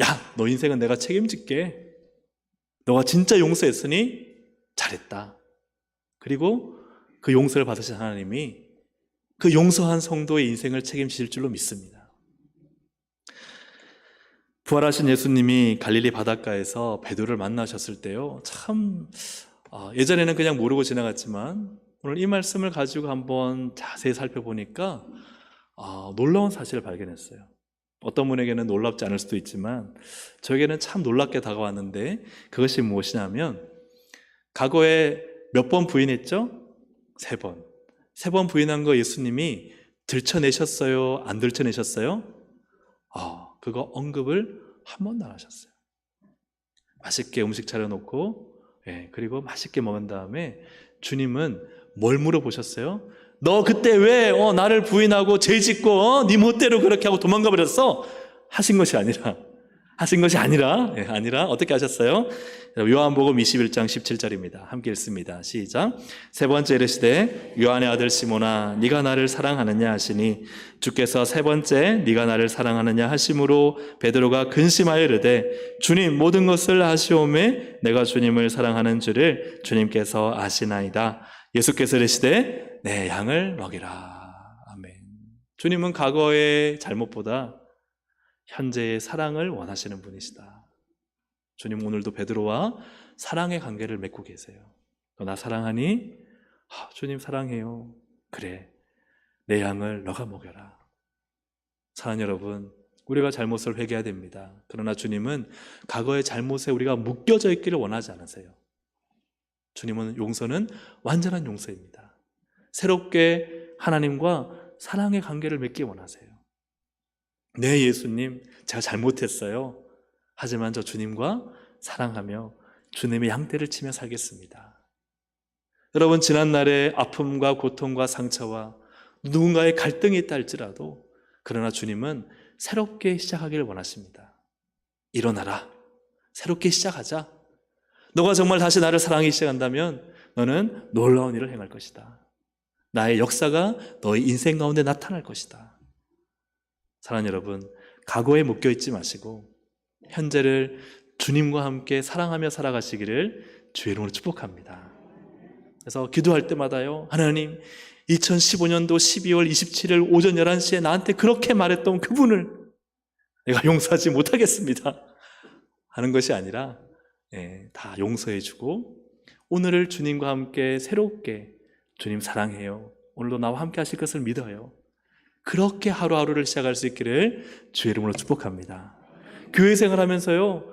야, 너 인생은 내가 책임질게. 너가 진짜 용서했으니 잘했다. 그리고 그 용서를 받으신 하나님이 그 용서한 성도의 인생을 책임지실 줄로 믿습니다. 부활하신 예수님이 갈릴리 바닷가에서 베드로를 만나셨을 때요 참 예전에는 그냥 모르고 지나갔지만 오늘 이 말씀을 가지고 한번 자세히 살펴보니까 놀라운 사실을 발견했어요. 어떤 분에게는 놀랍지 않을 수도 있지만 저에게는 참 놀랍게 다가왔는데 그것이 무엇이냐면 과거에 몇 번 부인했죠? 3번. 3번 부인한 거 예수님이 들춰내셨어요? 안 들춰내셨어요? 그거 언급을 한 번도 안 하셨어요. 맛있게 음식 차려놓고 그리고 맛있게 먹은 다음에 주님은 뭘 물어보셨어요? 너 그때 왜 나를 부인하고 죄 짓고 네 멋대로 그렇게 하고 도망가 버렸어? 하신 것이 아니라 어떻게 하셨어요? 요한복음 21장 17절입니다. 함께 읽습니다. 시작. 세 번째 이르시되 요한의 아들 시몬아 네가 나를 사랑하느냐 하시니 주께서 세 번째 네가 나를 사랑하느냐 하심으로 베드로가 근심하여 이르되 주님 모든 것을 아시오매 내가 주님을 사랑하는 줄을 주님께서 아시나이다. 예수께서 이르시되 내 양을 먹이라. 아멘. 주님은 과거의 잘못보다 현재의 사랑을 원하시는 분이시다. 주님 오늘도 베드로와 사랑의 관계를 맺고 계세요. 너 나 사랑하니? 주님 사랑해요. 그래, 내 양을 너가 먹여라. 사랑하는 여러분, 우리가 잘못을 회개해야 됩니다. 그러나 주님은 과거의 잘못에 우리가 묶여져 있기를 원하지 않으세요. 주님은 용서는 완전한 용서입니다. 새롭게 하나님과 사랑의 관계를 맺기 원하세요. 네, 예수님, 제가 잘못했어요. 하지만 저 주님과 사랑하며 주님의 양떼를 치며 살겠습니다. 여러분, 지난날의 아픔과 고통과 상처와 누군가의 갈등이 있다 할지라도 그러나 주님은 새롭게 시작하기를 원하십니다. 일어나라. 새롭게 시작하자. 너가 정말 다시 나를 사랑하기 시작한다면 너는 놀라운 일을 행할 것이다. 나의 역사가 너의 인생 가운데 나타날 것이다. 사랑하는 여러분, 과거에 묶여있지 마시고 현재를 주님과 함께 사랑하며 살아가시기를 주의 이름으로 축복합니다. 그래서 기도할 때마다요, 하나님 2015년도 12월 27일 오전 11시에 나한테 그렇게 말했던 그분을 내가 용서하지 못하겠습니다 하는 것이 아니라 다 용서해주고 오늘을 주님과 함께 새롭게 주님 사랑해요, 오늘도 나와 함께 하실 것을 믿어요, 그렇게 하루하루를 시작할 수 있기를 주의 이름으로 축복합니다. 교회 생활하면서요,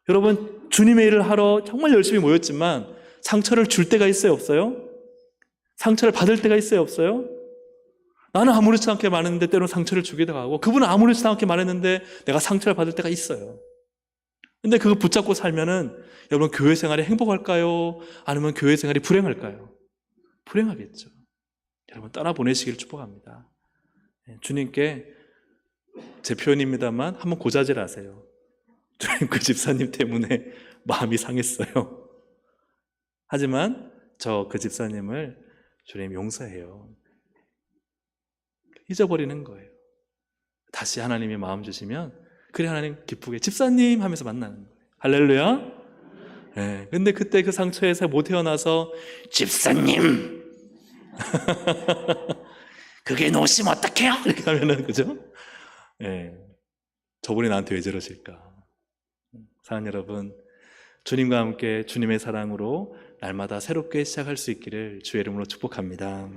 여러분 주님의 일을 하러 정말 열심히 모였지만 상처를 줄 때가 있어요, 없어요? 상처를 받을 때가 있어요, 없어요? 나는 아무렇지 않게 말했는데 때로는 상처를 주기도 하고 그분은 아무렇지 않게 말했는데 내가 상처를 받을 때가 있어요. 근데 그거 붙잡고 살면은 여러분 교회 생활이 행복할까요? 아니면 교회 생활이 불행할까요? 불행하겠죠. 여러분 떠나보내시기를 축복합니다. 주님께 제 표현입니다만 한번 고자질하세요. 주님 그 집사님 때문에 마음이 상했어요. 하지만 저 그 집사님을 주님 용서해요. 잊어버리는 거예요. 다시 하나님이 마음 주시면 그래 하나님 기쁘게 집사님 하면서 만나는 거예요. 할렐루야. 네, 근데 그때 그 상처에서 못 헤어나서 집사님 그게 놓으시면 어떡해요? 이렇게 하면은 그죠? 네, 저분이 나한테 왜 저러실까? 사랑하는 여러분, 주님과 함께 주님의 사랑으로 날마다 새롭게 시작할 수 있기를 주의 이름으로 축복합니다.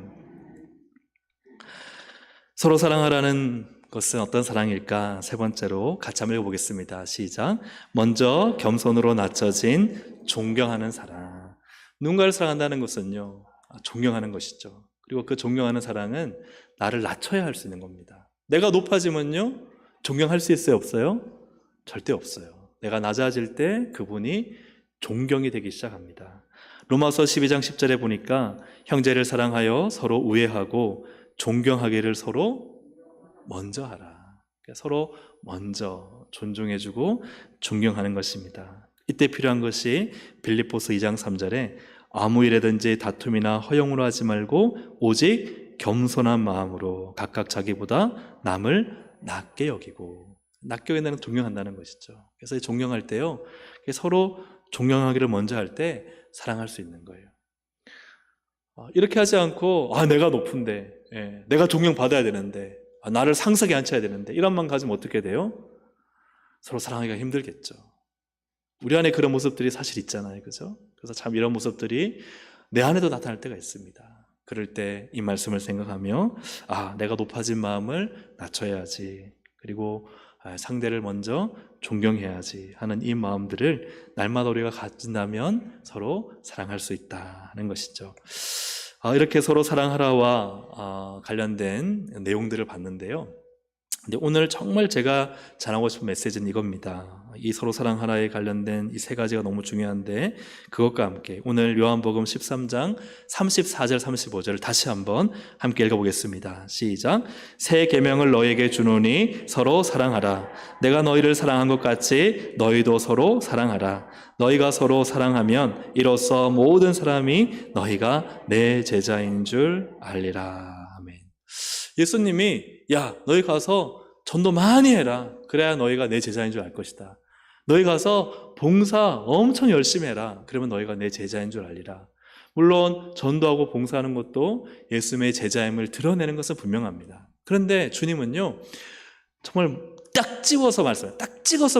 서로 사랑하라는 것은 어떤 사랑일까? 세 번째로 같이 한번 읽어보겠습니다. 시작. 먼저 겸손으로 낮춰진 존경하는 사랑. 누군가를 사랑한다는 것은요, 존경하는 것이죠. 그리고 그 존경하는 사랑은 나를 낮춰야 할 수 있는 겁니다. 내가 높아지면요, 존경할 수 있어요, 없어요? 절대 없어요. 내가 낮아질 때 그분이 존경이 되기 시작합니다. 로마서 12장 10절에 보니까 형제를 사랑하여 서로 우애하고 존경하기를 서로 먼저 하라. 서로 먼저 존중해주고 존경하는 것입니다. 이때 필요한 것이 빌립보서 2장 3절에 아무 일에든지 다툼이나 허용으로 하지 말고 오직 겸손한 마음으로 각각 자기보다 남을 낮게 여기고, 낮게 여긴다는 존경한다는 것이죠. 그래서 존경할 때요, 서로 존경하기를 먼저 할 때 사랑할 수 있는 거예요. 이렇게 하지 않고 내가 높은데, 내가 존경받아야 되는데, 나를 상석에 앉혀야 되는데, 이런 마음 가지면 어떻게 돼요? 서로 사랑하기가 힘들겠죠. 우리 안에 그런 모습들이 사실 있잖아요, 그죠? 그래서 참 이런 모습들이 내 안에도 나타날 때가 있습니다. 그럴 때 이 말씀을 생각하며 내가 높아진 마음을 낮춰야지, 그리고 상대를 먼저 존경해야지 하는 이 마음들을 날마다 우리가 가진다면 서로 사랑할 수 있다는 것이죠. 이렇게 서로 사랑하라와 관련된 내용들을 봤는데요. 근데 오늘 정말 제가 전하고 싶은 메시지는 이겁니다. 이 서로 사랑하라에 관련된 이 세 가지가 너무 중요한데, 그것과 함께 오늘 요한복음 13장 34절 35절을 다시 한번 함께 읽어보겠습니다. 시작. 새 계명을 너희에게 주노니 서로 사랑하라. 내가 너희를 사랑한 것 같이 너희도 서로 사랑하라. 너희가 서로 사랑하면 이로써 모든 사람이 너희가 내 제자인 줄 알리라. 아멘. 예수님이 너희 가서 전도 많이 해라. 그래야 너희가 내 제자인 줄 알 것이다. 너희 가서 봉사 엄청 열심히 해라. 그러면 너희가 내 제자인 줄 알리라. 물론 전도하고 봉사하는 것도 예수님의 제자임을 드러내는 것은 분명합니다. 그런데 주님은요, 정말 딱 찍어서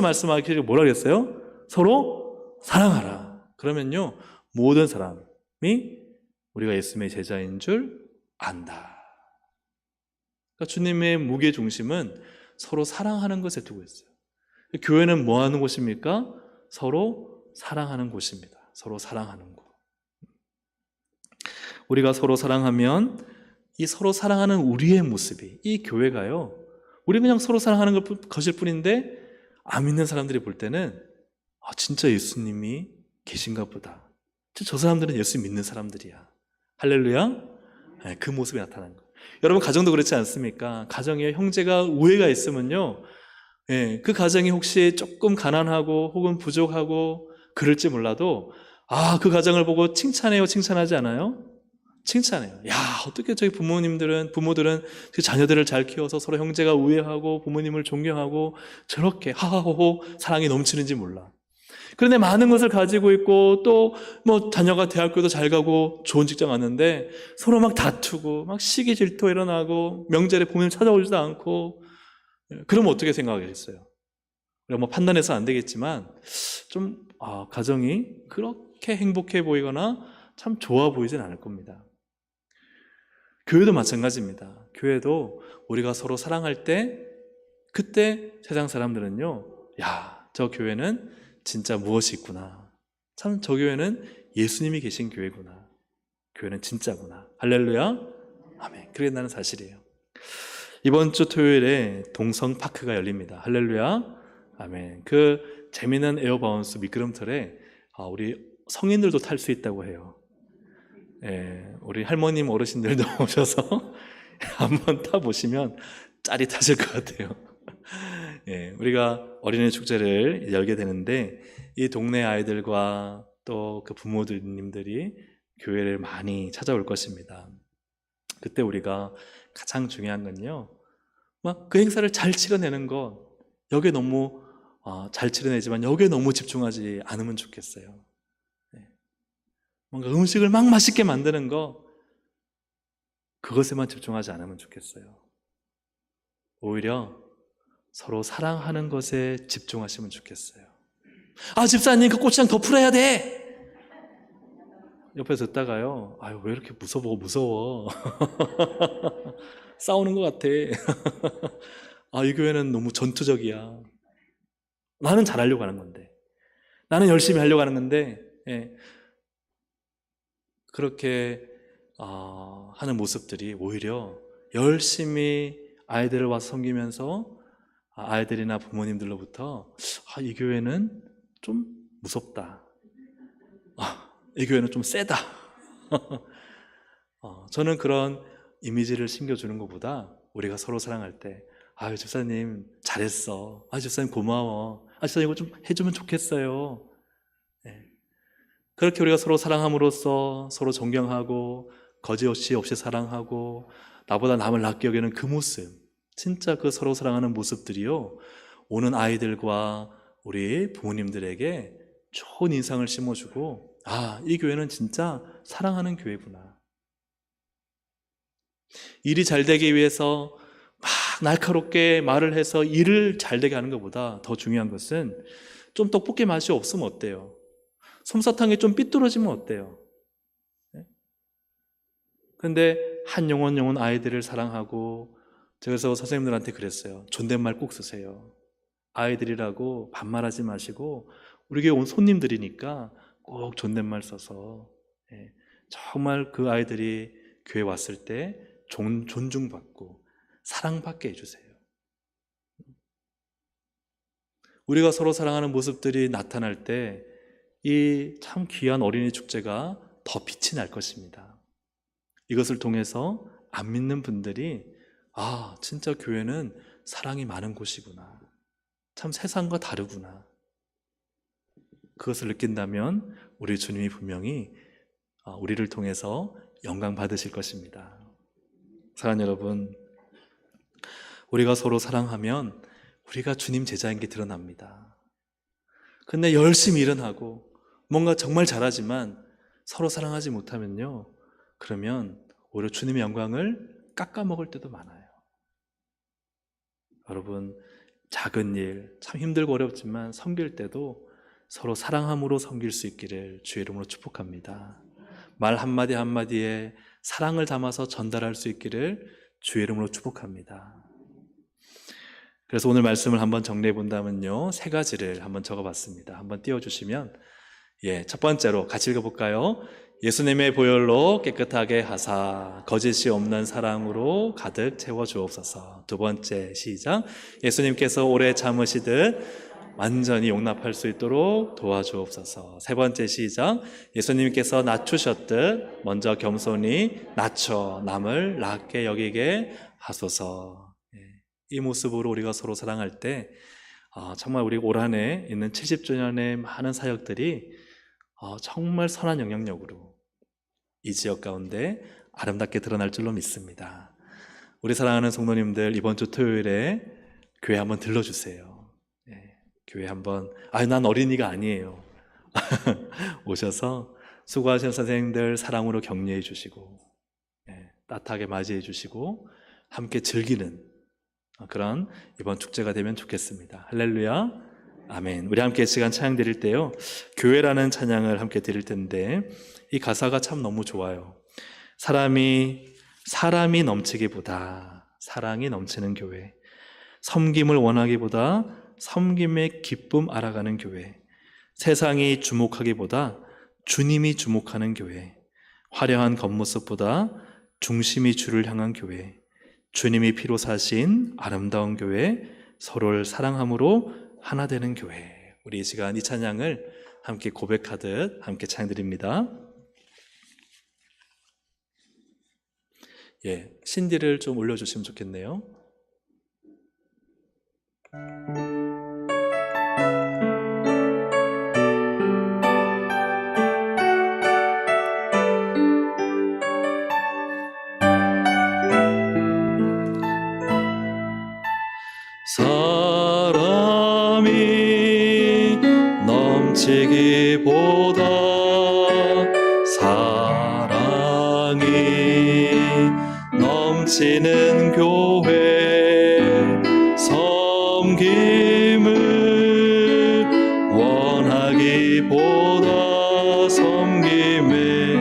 말씀하기를 뭐라 그랬어요? 서로 사랑하라. 그러면요, 모든 사람이 우리가 예수님의 제자인 줄 안다. 그러니까 주님의 무게 중심은 서로 사랑하는 것에 두고 있어요. 교회는 뭐 하는 곳입니까? 서로 사랑하는 곳입니다. 서로 사랑하는 곳. 우리가 서로 사랑하면 이 서로 사랑하는 우리의 모습이, 이 교회가요, 우리 그냥 서로 사랑하는 것일 뿐인데 안 믿는 사람들이 볼 때는 진짜 예수님이 계신가 보다. 저 사람들은 예수 믿는 사람들이야. 할렐루야. 그 모습이 나타나는 거예요. 여러분 가정도 그렇지 않습니까? 가정에 형제가 우애가 있으면요, 그 가정이 혹시 조금 가난하고 혹은 부족하고 그럴지 몰라도 그 가정을 보고 칭찬해요, 칭찬하지 않아요? 칭찬해요. 어떻게 저희 부모들은 그 자녀들을 잘 키워서 서로 형제가 우애하고 부모님을 존경하고 저렇게 하하호호 사랑이 넘치는지 몰라. 그런데 많은 것을 가지고 있고 또 자녀가 대학교도 잘 가고 좋은 직장 왔는데 서로 막 다투고 막 시기 질투 일어나고 명절에 부모님 찾아오지도 않고, 그러면 어떻게 생각하겠어요? 판단해서 안 되겠지만 좀 가정이 그렇게 행복해 보이거나 참 좋아 보이진 않을 겁니다. 교회도 마찬가지입니다. 교회도 우리가 서로 사랑할 때, 그때 세상 사람들은요, 저 교회는 진짜 무엇이 있구나. 참 저 교회는 예수님이 계신 교회구나. 교회는 진짜구나. 할렐루야. 아멘. 그게 나는 사실이에요. 이번 주 토요일에 동성파크가 열립니다. 할렐루야. 아멘. 그 재미난 에어바운스 미끄럼틀에 우리 성인들도 탈 수 있다고 해요. 우리 할머님 어르신들도 오셔서 한번 타보시면 짜릿하실 것 같아요. 우리가 어린이 축제를 열게 되는데 이 동네 아이들과 또 그 부모님들이 교회를 많이 찾아올 것입니다. 그때 우리가 가장 중요한 건요, 막 그 행사를 잘 치러내는 것, 여기에 너무 잘 치러내지만 여기에 너무 집중하지 않으면 좋겠어요. 뭔가 음식을 막 맛있게 만드는 거, 그것에만 집중하지 않으면 좋겠어요. 오히려 서로 사랑하는 것에 집중하시면 좋겠어요. 집사님 그 고추장 더 풀어야 돼! 옆에 듣다가요, 아유 왜 이렇게 무서워 싸우는 것 같아. 이 교회는 너무 전투적이야. 나는 잘하려고 하는 건데, 나는 열심히 하려고 하는 건데, 그렇게 하는 모습들이 오히려 열심히 아이들을 와서 섬기면서 아이들이나 부모님들로부터 이 교회는 좀 무섭다, 이 교회는 좀 세다. 저는 그런 이미지를 심겨주는 것보다 우리가 서로 사랑할 때, 집사님 잘했어, 집사님 고마워, 집사님 이거 좀 해주면 좋겠어요. 그렇게 우리가 서로 사랑함으로써 서로 존경하고 거짓없이 사랑하고 나보다 남을 낫게 여기는 그 모습, 진짜 그 서로 사랑하는 모습들이요, 오는 아이들과 우리 부모님들에게 좋은 인상을 심어주고, 이 교회는 진짜 사랑하는 교회구나. 일이 잘 되기 위해서 막 날카롭게 말을 해서 일을 잘 되게 하는 것보다 더 중요한 것은, 좀 떡볶이 맛이 없으면 어때요? 솜사탕이 좀 삐뚤어지면 어때요? 근데 한 영혼 아이들을 사랑하고, 그래서 선생님들한테 그랬어요. 존댓말 꼭 쓰세요. 아이들이라고 반말하지 마시고, 우리 교회 온 손님들이니까 꼭 존댓말 써서 정말 그 아이들이 교회 왔을 때 존중받고 사랑받게 해주세요. 우리가 서로 사랑하는 모습들이 나타날 때 이 참 귀한 어린이 축제가 더 빛이 날 것입니다. 이것을 통해서 안 믿는 분들이 진짜 교회는 사랑이 많은 곳이구나, 참 세상과 다르구나, 그것을 느낀다면 우리 주님이 분명히 우리를 통해서 영광 받으실 것입니다. 사랑하는 여러분, 우리가 서로 사랑하면 우리가 주님 제자인 게 드러납니다. 근데 열심히 일은 하고 뭔가 정말 잘하지만 서로 사랑하지 못하면요, 그러면 오히려 주님의 영광을 깎아먹을 때도 많아요. 여러분, 작은 일, 참 힘들고 어렵지만 섬길 때도 서로 사랑함으로 섬길 수 있기를 주의 이름으로 축복합니다. 말 한마디 한마디에 사랑을 담아서 전달할 수 있기를 주의 이름으로 축복합니다. 그래서 오늘 말씀을 한번 정리해 본다면요, 3가지를 한번 적어봤습니다. 한번 띄워주시면, 첫 번째로 같이 읽어볼까요? 예수님의 보혈로 깨끗하게 하사 거짓이 없는 사랑으로 가득 채워주옵소서. 두 번째, 시작. 예수님께서 오래 참으시듯 완전히 용납할 수 있도록 도와주옵소서. 세 번째, 시작. 예수님께서 낮추셨듯 먼저 겸손히 낮춰 남을 낮게 여기게 하소서. 이 모습으로 우리가 서로 사랑할 때 정말 우리 올 한 해 있는 70주년의 많은 사역들이 정말 선한 영향력으로 이 지역 가운데 아름답게 드러날 줄로 믿습니다. 우리 사랑하는 성도님들, 이번 주 토요일에 교회 한번 들러주세요. 교회 한번, 난 어린이가 아니에요. 오셔서 수고하시는 선생님들 사랑으로 격려해 주시고, 따뜻하게 맞이해 주시고, 함께 즐기는 그런 이번 축제가 되면 좋겠습니다. 할렐루야, 아멘. 우리 함께 시간 찬양 드릴 때요, 교회라는 찬양을 함께 드릴 텐데, 이 가사가 참 너무 좋아요. 사람이 넘치기보다 사랑이 넘치는 교회, 섬김을 원하기보다 섬김의 기쁨 알아가는 교회, 세상이 주목하기보다 주님이 주목하는 교회, 화려한 겉모습보다 중심이 주를 향한 교회, 주님이 피로 사신 아름다운 교회, 서로를 사랑함으로 하나 되는 교회. 우리 이 시간 이 찬양을 함께 고백하듯 함께 찬양드립니다. 신디를 좀 올려주시면 좋겠네요. 사람이 넘치기보다 사랑이 넘치는 교회, 섬김을 원하기보다 섬김에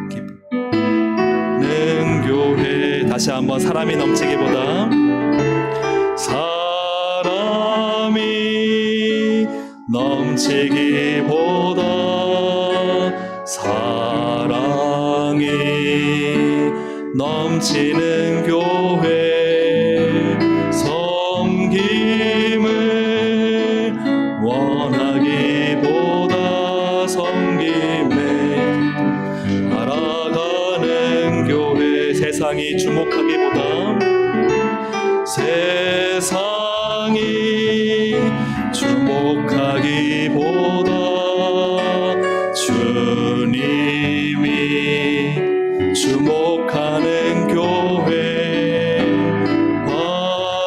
기쁘는 교회. 다시 한번, 사람이 넘치기보다 사람이 넘치기보다 사랑이 넘치는 교회, 섬김을 원하기보다 섬김에 알아가는 교회. 세상이 주목하기보다 세상이 주목하기보다 주님이 주목하는 교회,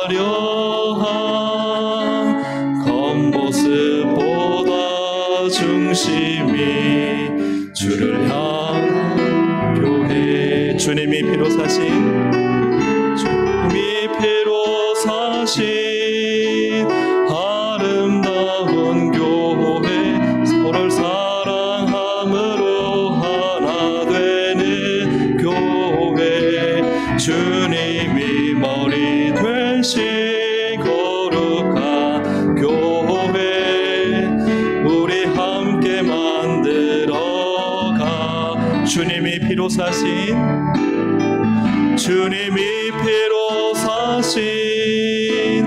화려한 겉모습보다 중심이 주를 향한 교회. 주님이 피로 사신, 주님이 피로 사신 아름다운 교회, 서로를 사랑함으로 하나 되는 교회. 주님이 머리 되신 거룩한 교회, 우리 함께 만들어가. 주님이 피로 사신, 주님이 피로 사신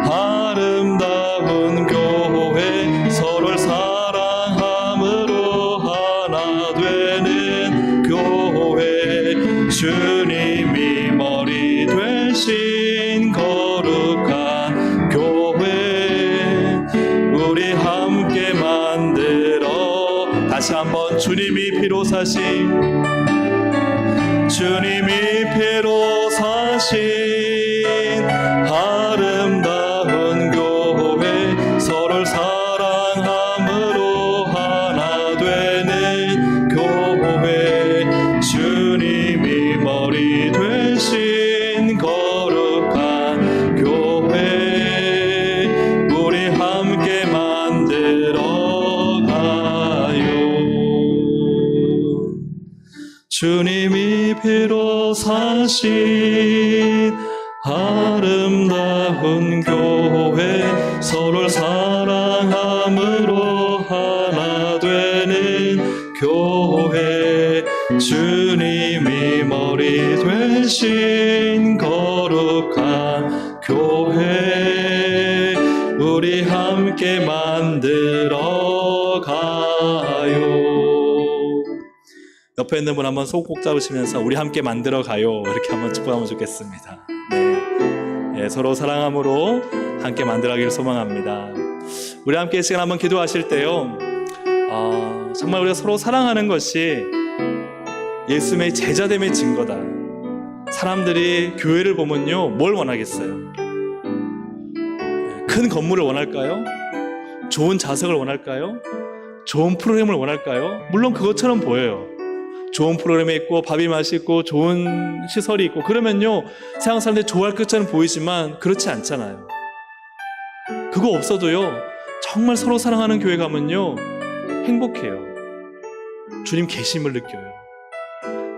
아름다운 교회, 서로를 사랑함으로 하나 되는 교회. 주님이 머리 되신 거룩한 교회, 우리 함께 만들어. 다시 한번, 주님이 피로 사신, 주님이 피로 사신 아름다운 교회, 서로를 사랑함으로 하나 되는 교회. 주님이 머리 되신 거룩한 교회, 우리 함께 만들어 가요. 주님이 피로 사신 아름다운 교회, 서로를 사랑함으로 하나 되는 교회. 주님이 머리 되신 거룩한 교회, 우리 함께 만들어 가요. 옆에 있는 분 한번 손 꼭 잡으시면서 우리 함께 만들어 가요, 이렇게 한번 축복하면 좋겠습니다. 서로 사랑함으로 함께 만들어가기를 소망합니다. 우리 함께 이 시간 한번 기도하실 때요, 정말 우리가 서로 사랑하는 것이 예수님의 제자됨의 증거다. 사람들이 교회를 보면요, 뭘 원하겠어요? 큰 건물을 원할까요? 좋은 좌석을 원할까요? 좋은 프로그램을 원할까요? 물론 그것처럼 보여요. 좋은 프로그램이 있고 밥이 맛있고 좋은 시설이 있고 그러면요, 세상 사람들이 좋아할 것처럼 보이지만 그렇지 않잖아요. 그거 없어도요, 정말 서로 사랑하는 교회 가면요 행복해요. 주님 계심을 느껴요.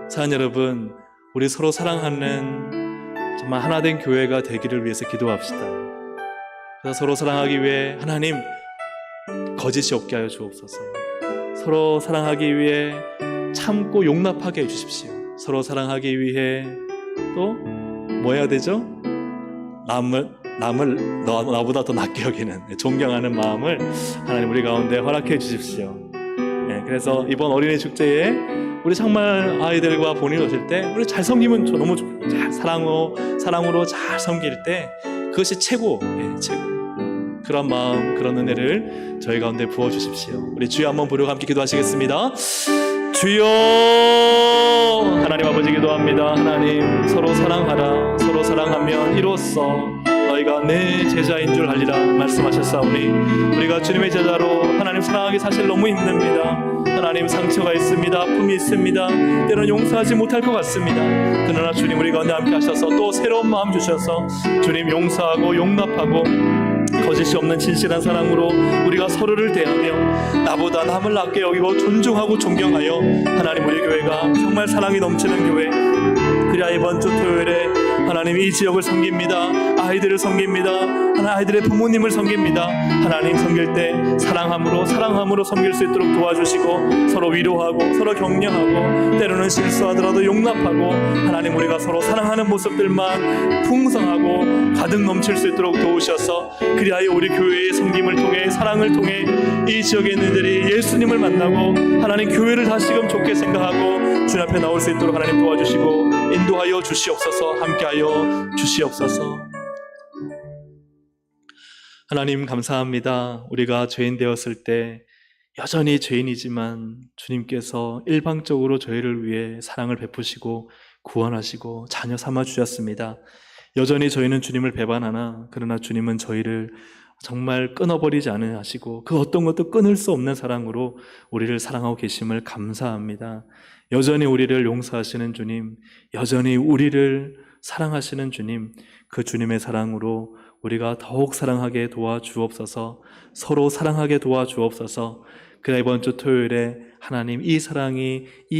사랑하는 여러분, 우리 서로 사랑하는 정말 하나된 교회가 되기를 위해서 기도합시다. 그래서 서로 사랑하기 위해 하나님 거짓이 없게 하여 주옵소서. 서로 사랑하기 위해 참고 용납하게 해주십시오. 서로 사랑하기 위해 또 뭐 해야 되죠? 남을 나보다 더 낫게 여기는, 존경하는 마음을 하나님 우리 가운데 허락해 주십시오. 그래서 이번 어린이 축제에 우리 정말 아이들과 본인 오실 때 우리 잘 섬기면 너무 잘 사랑으로 잘 섬길 때 그것이 최고, 최고. 그런 마음, 그런 은혜를 저희 가운데 부어주십시오. 우리 주여 한번 부르고 함께 기도하시겠습니다. 주여, 하나님 아버지 기도합니다. 하나님, 서로 사랑하라. 서로 사랑하면 이로써 너희가 내 제자인 줄 알리라 말씀하셨사오니 우리가 주님의 제자로 하나님 사랑하기 사실 너무 힘듭니다. 하나님, 상처가 있습니다. 아픔이 있습니다. 때로는 용서하지 못할 것 같습니다. 그러나 주님 우리 가운데 함께 하셔서 또 새로운 마음 주셔서 주님 용서하고 용납하고 거짓이 없는 진실한 사랑으로 우리가 서로를 대하며 나보다 남을 낮게 여기고 존중하고 존경하여 하나님 우리 교회가 정말 사랑이 넘치는 교회, 그리하여 이번 주 토요일에 하나님 이 지역을 섬깁니다. 아이들을 섬깁니다. 아이들의 부모님을 섬깁니다. 하나님 섬길 때 사랑함으로 섬길 수 있도록 도와주시고 서로 위로하고 서로 격려하고 때로는 실수하더라도 용납하고 하나님 우리가 서로 사랑하는 모습들만 풍성하고 가득 넘칠 수 있도록 도우셔서 그리하여 우리 교회의 섬김을 통해 사랑을 통해 이 지역에 있는 이들이 예수님을 만나고 하나님 교회를 다시금 좋게 생각하고 주님 앞에 나올 수 있도록 하나님 도와주시고 인도하여 주시옵소서. 함께하여 주시옵소서. 하나님 감사합니다. 우리가 죄인 되었을 때 여전히 죄인이지만 주님께서 일방적으로 저희를 위해 사랑을 베푸시고 구원하시고 자녀 삼아 주셨습니다. 여전히 저희는 주님을 배반하나 그러나 주님은 저희를 정말 끊어버리지 않으시고 그 어떤 것도 끊을 수 없는 사랑으로 우리를 사랑하고 계심을 감사합니다. 여전히 우리를 용서하시는 주님, 여전히 우리를 사랑하시는 주님, 그 주님의 사랑으로 우리가 더욱 사랑하게 도와주옵소서. 서로 사랑하게 도와주옵소서. 그래 이번 주 토요일에 하나님 이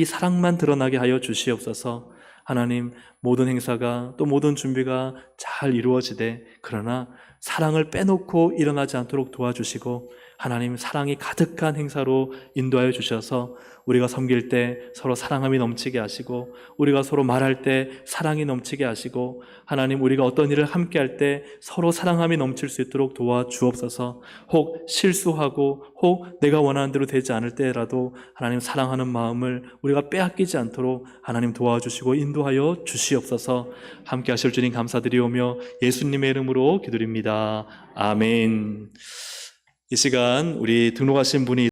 사랑만 드러나게 하여 주시옵소서. 하나님 모든 행사가 또 모든 준비가 잘 이루어지되 그러나 사랑을 빼놓고 일어나지 않도록 도와주시고 하나님 사랑이 가득한 행사로 인도하여 주셔서 우리가 섬길 때 서로 사랑함이 넘치게 하시고 우리가 서로 말할 때 사랑이 넘치게 하시고 하나님 우리가 어떤 일을 함께 할 때 서로 사랑함이 넘칠 수 있도록 도와주옵소서. 혹 실수하고 혹 내가 원하는 대로 되지 않을 때라도 하나님 사랑하는 마음을 우리가 빼앗기지 않도록 하나님 도와주시고 인도하여 주시옵소서. 함께 하실 주님 감사드리오며 예수님의 이름으로 기도드립니다. 아멘. 이 시간 우리 등록하신 분이